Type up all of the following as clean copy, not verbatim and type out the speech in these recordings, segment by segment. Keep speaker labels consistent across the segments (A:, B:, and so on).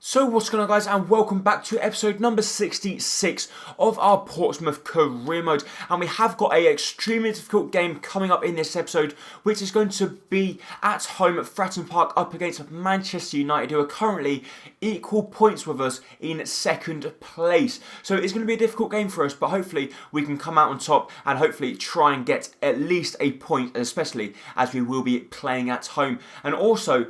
A: So what's going on, guys, and welcome back to episode number 66 of our Portsmouth career mode. And we have got a extremely difficult game coming up in this episode, which is going to be at home at Fratton Park up against Manchester United, who are currently equal points with us in second place. So it's going to be a difficult game for us, but hopefully we can come out on top and hopefully try and get at least a point, especially as we will be playing at home. And also,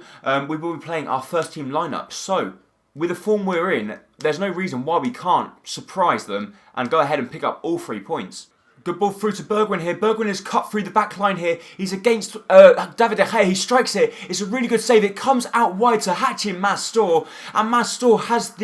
A: we will be playing our first team lineup. So with the form we're in, there's no reason why we can't surprise them and go ahead and pick up all 3 points. Good ball through to Bergwijn here. Bergwijn is cut through the back line here. He's against David De Gea. He strikes it. It's a really good save. It comes out wide to Mastor. And Mastor has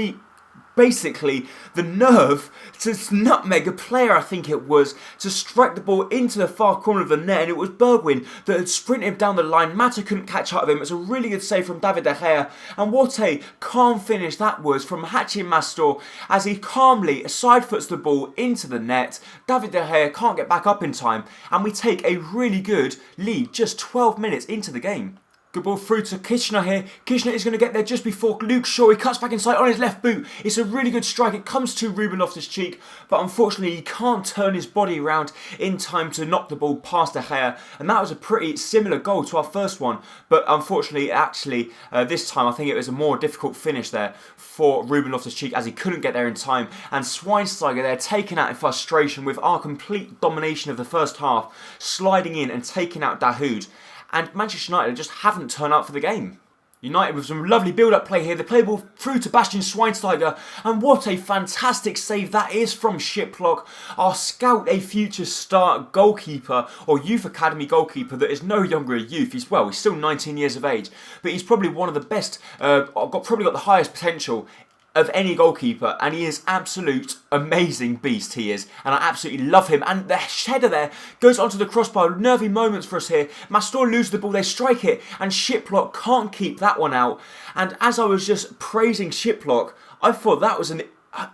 A: basically the nerve to nutmeg a player, I think it was, to strike the ball into the far corner of the net, and it was Bergwijn that had sprinted him down the line. Mata couldn't catch up with him. It's a really good save from David De Gea, and what a calm finish that was from Mastor as he calmly side foots the ball into the net. David De Gea can't get back up in time, and we take a really good lead just 12 minutes into the game. Good ball through to Kitchener here. Kitchener is going to get there just before Luke Shaw. He cuts back inside on his left boot. It's a really good strike. It comes to Ruben Loftus-Cheek, but unfortunately he can't turn his body around in time to knock the ball past De Gea. And that was a pretty similar goal to our first one, but unfortunately, actually, this time I think it was a more difficult finish there for Ruben Loftus-Cheek as he couldn't get there in time. And Schweinsteiger there taken out in frustration with our complete domination of the first half, sliding in and taking out Dahoud. And Manchester United just haven't turned up for the game. United with some lovely build-up play here. They play the ball through to Bastian Schweinsteiger. And what a fantastic save that is from Shiplock. Our scout, a future star goalkeeper, or youth academy goalkeeper that is no longer a youth. He's still 19 years of age. But he's probably one of the best, probably got the highest potential of any goalkeeper, and he is absolute amazing beast, he is, and I absolutely love him. And the header there goes onto the crossbar. Nervy moments for us here. Mastor loses the ball, they strike it, and Shiplock can't keep that one out. And as I was just praising Shiplock, I thought that was an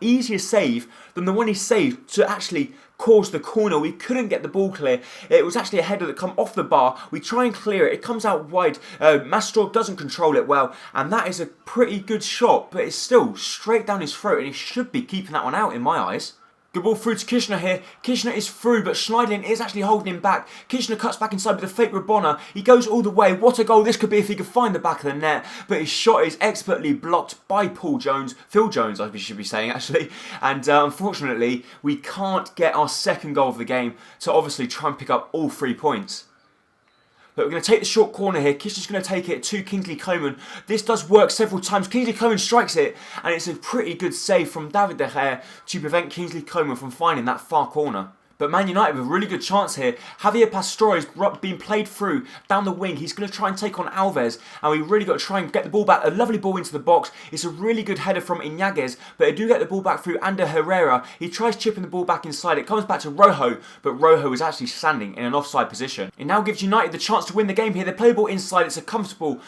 A: easier save than the one he saved to actually cause the corner. We couldn't get the ball clear. It was actually a header that come off the bar. We try and clear it. It comes out wide. Mastor doesn't control it well, and that is a pretty good shot, but it's still straight down his throat, and he should be keeping that one out in my eyes. Good ball through to Kitchener here. Kitchener is through, but Schneidlin is actually holding him back. Kitchener cuts back inside with a fake Rabona. He goes all the way. What a goal this could be if he could find the back of the net. But his shot is expertly blocked by Phil Jones, I should be saying, actually. And unfortunately, we can't get our second goal of the game to obviously try and pick up all 3 points. But we're going to take the short corner here. Kitchener's going to take it to Kingsley Coman. This does work several times. Kingsley Coman strikes it, and it's a pretty good save from David De Gea to prevent Kingsley Coman from finding that far corner. But Man United with a really good chance here. Javier Pastore is being played through down the wing. He's going to try and take on Alves. And we really got to try and get the ball back. A lovely ball into the box. It's a really good header from Iñiguez. But they do get the ball back through Ander Herrera. He tries chipping the ball back inside. It comes back to Rojo. But Rojo is actually standing in an offside position. It now gives United the chance to win the game here. They play the ball inside. It's a comfortable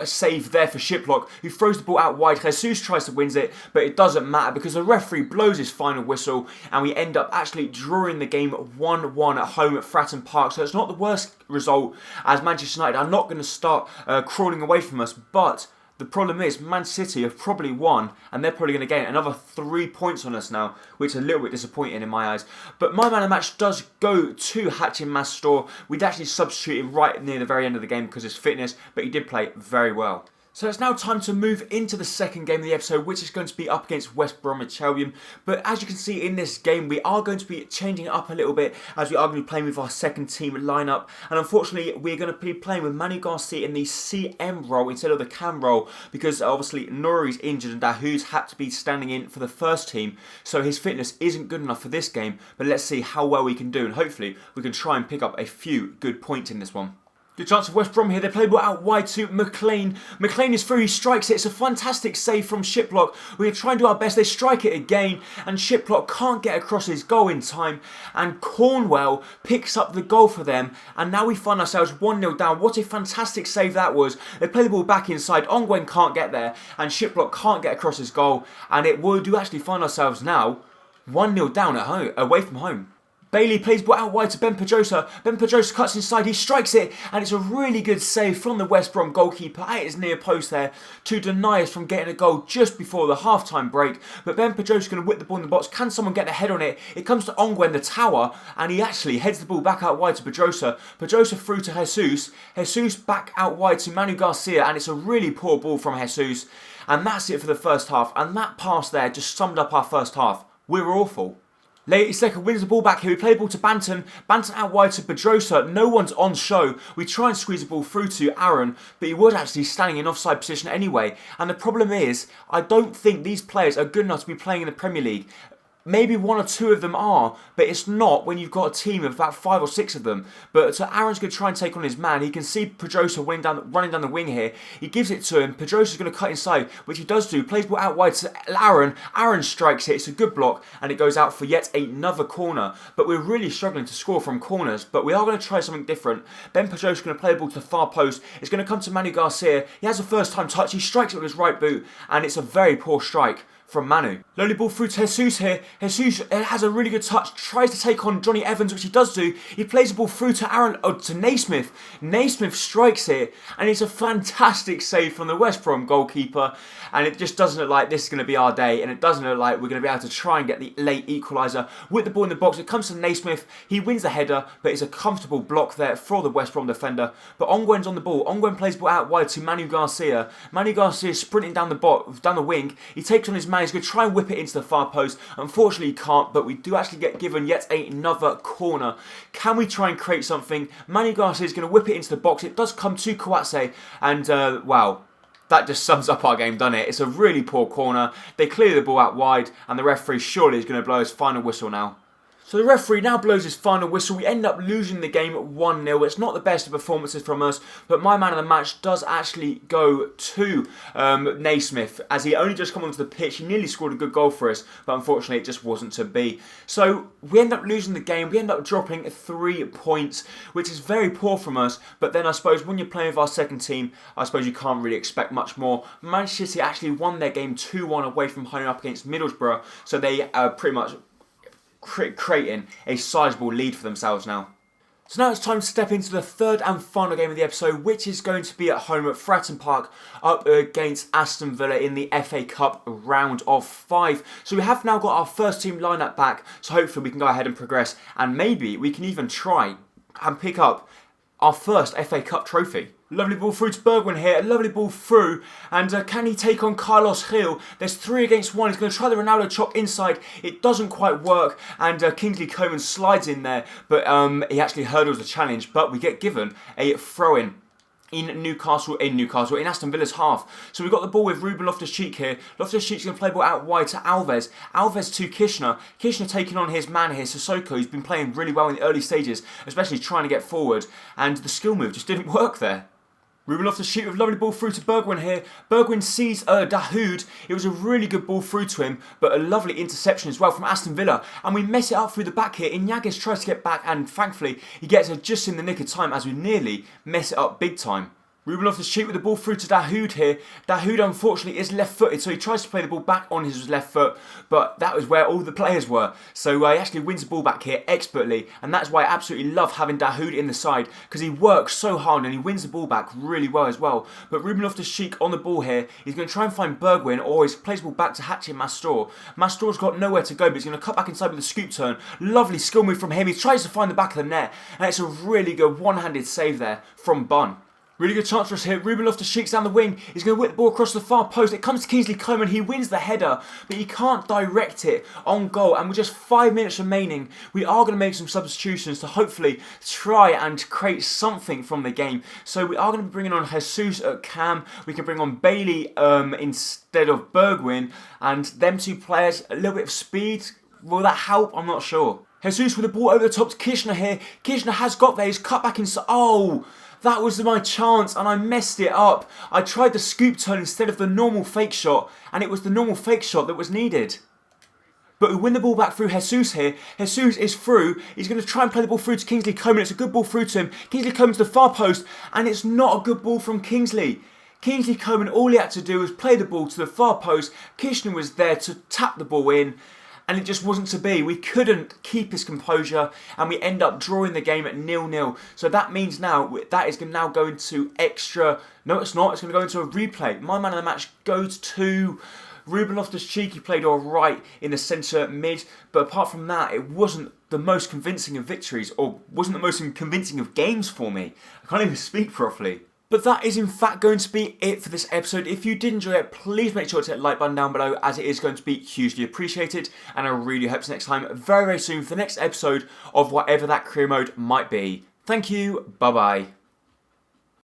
A: save there for Shiplock, who throws the ball out wide. Jesus tries to win it. But it doesn't matter because the referee blows his final whistle. And we end up actually drawing the game 1-1 at home at Fratton Park. So it's not the worst result, as Manchester United are not going to start crawling away from us. But the problem is Man City have probably won, and they're probably going to gain another 3 points on us now, which is a little bit disappointing in my eyes. But my man of the match does go to Mastor. We'd actually substitute him right near the very end of the game because of his fitness, but he did play very well. So it's now time to move into the second game of the episode, which is going to be up against West Bromwich Albion. But as you can see in this game, we are going to be changing it up a little bit, as we are going to be playing with our second team lineup. And unfortunately, we're going to be playing with Manu Garcia in the CM role instead of the cam role, because obviously Nori's injured and Dahoud's had to be standing in for the first team. So his fitness isn't good enough for this game, but let's see how well we can do, and hopefully we can try and pick up a few good points in this one. Good chance of West Brom here. They play ball out wide to McLean. McLean is through. He strikes it. It's a fantastic save from Shiplock. We're going to try and do our best. They strike it again, and Shiplock can't get across his goal in time. And Cornwell picks up the goal for them. And now we find ourselves 1-0 down. What a fantastic save that was. They play the ball back inside. Ongwen can't get there, and Shiplock can't get across his goal. And we do actually find ourselves now 1-0 down at home, away from home. Bailey plays ball out wide to Ben Pedrosa. Ben Pedrosa cuts inside, he strikes it, and it's a really good save from the West Brom goalkeeper at his near post there to deny us from getting a goal just before the half-time break. But Ben Pedrosa's going to whip the ball in the box. Can someone get a head on it? It comes to Ongwen, the tower, and he actually heads the ball back out wide to Pedrosa. Pedrosa through to Jesus. Jesus back out wide to Manu Garcia, and it's a really poor ball from Jesus. And that's it for the first half. And that pass there just summed up our first half. We were awful. Late second wins the ball back here. We play the ball to Banton. Banton out wide to Pedrosa. No one's on show. We try and squeeze the ball through to Aaron, but he was actually standing in offside position anyway. And the problem is, I don't think these players are good enough to be playing in the Premier League. Maybe one or two of them are, but it's not when you've got a team of about 5 or 6 of them. But so Aaron's going to try and take on his man. He can see Pedrosa running down the wing here. He gives it to him. Pedrosa's going to cut inside, which he does do. Plays ball out wide to Aaron. Aaron strikes it. It's a good block, and it goes out for yet another corner. But we're really struggling to score from corners. But we are going to try something different. Ben Pedrosa's going to play the ball to the far post. It's going to come to Manu Garcia. He has a first-time touch. He strikes it with his right boot, and it's a very poor strike from Manu. Lovely ball through to Jesus here. Jesus has a really good touch, tries to take on Johnny Evans, which he does do. He plays the ball through to to Naismith. Naismith strikes it, and it's a fantastic save from the West Brom goalkeeper. And it just doesn't look like this is going to be our day, and it doesn't look like we're going to be able to try and get the late equaliser. With the ball in the box, it comes to Naismith. He wins the header, but it's a comfortable block there for the West Brom defender. But Ongwen's on the ball. Ongwen plays the ball out wide to Manu Garcia. Manu Garcia is sprinting down the wing. He takes on his man. He's going to try and whip it into the far post. Unfortunately, he can't, but we do actually get given yet another corner. Can we try and create something? Manu Garcia is going to whip it into the box. It does come to Kouatse, and wow. That just sums up our game, doesn't it? It's a really poor corner. They clear the ball out wide, and the referee surely is going to blow his final whistle now. So the referee now blows his final whistle. We end up losing the game 1-0. It's not the best of performances from us, but my man of the match does actually go to Naismith, as he only just come onto the pitch. He nearly scored a good goal for us, but unfortunately it just wasn't to be. So we end up losing the game. We end up dropping 3 points, which is very poor from us. But then I suppose when you're playing with our second team, I suppose you can't really expect much more. Manchester City actually won their game 2-1 away from home up against Middlesbrough, so they pretty much creating a sizable lead for themselves now. So now it's time to step into the third and final game of the episode, which is going to be at home at Fratton Park up against Aston Villa in the FA Cup round of 5. So we have now got our first team lineup back, so hopefully we can go ahead and progress, and maybe we can even try and pick up our first FA Cup trophy. Lovely ball through to Bergwijn here, a lovely ball through, and can he take on Carlos Gil? There's 3 against 1, he's going to try the Ronaldo chop inside, it doesn't quite work, and Kingsley Coman slides in there, but he actually hurdles the challenge, but we get given a throw-in. In Aston Villa's half. So we've got the ball with Ruben Loftus-Cheek here. Loftus-Cheek's going to play the ball out wide to Alves. Alves to Kishner. Kishner taking on his man here, Sissoko, who's been playing really well in the early stages, especially trying to get forward. And the skill move just didn't work there. Ruben Loftus-Cheek with a lovely ball through to Bergwijn here. Bergwijn sees Dahoud. It was a really good ball through to him, but a lovely interception as well from Aston Villa. And we mess it up through the back here. Iñárritu tries to get back, and thankfully he gets it just in the nick of time as we nearly mess it up big time. Ruben Loftus-Cheek with the ball through to Dahoud here. Dahoud unfortunately is left-footed, so he tries to play the ball back on his left foot, but that was where all the players were. So he actually wins the ball back here expertly, and that's why I absolutely love having Dahoud in the side, because he works so hard and he wins the ball back really well as well. But Ruben Loftus-Cheek on the ball here, he's going to try and find Bergwijn, or he plays the ball back to Hatchet Mastor. Mastor's got nowhere to go, but he's going to cut back inside with a scoop turn. Lovely skill move from him. He tries to find the back of the net, and it's a really good one-handed save there from Bun. Really good chance for us here. Ruben Loftus-Cheek's down the wing. He's going to whip the ball across the far post. It comes to Kingsley Coman. He wins the header, but he can't direct it on goal. And with just 5 minutes remaining, we are going to make some substitutions to hopefully try and create something from the game. So we are going to be bringing on Jesus at cam. We can bring on Bailey instead of Bergwijn. And them 2 players, a little bit of speed. Will that help? I'm not sure. Jesus with the ball over the top to Kishner here. Kishner has got there. He's cut back inside. Oh! That was my chance and I messed it up. I tried the scoop turn instead of the normal fake shot, and it was the normal fake shot that was needed. But we win the ball back through Jesus here. Jesus is through. He's going to try and play the ball through to Kingsley Coman. It's a good ball through to him. Kingsley Coman to the far post, and it's not a good ball from Kingsley. Kingsley Coman, all he had to do was play the ball to the far post. Kishner was there to tap the ball in. and it just wasn't to be. We couldn't keep his composure, and we end up drawing the game at 0-0. So that means now that is now going to extra. No, it's not. It's going to go into a replay. My man of the match goes to Ruben Loftus-Cheek. He played all right in the centre mid, but apart from that, it wasn't the most convincing of victories, or wasn't the most convincing of games for me. I can't even speak properly. But that is in fact going to be it for this episode. If you did enjoy it, please make sure to hit the like button down below, as it is going to be hugely appreciated. And I really hope to next time, very, very soon, for the next episode of whatever that career mode might be. Thank you, bye bye.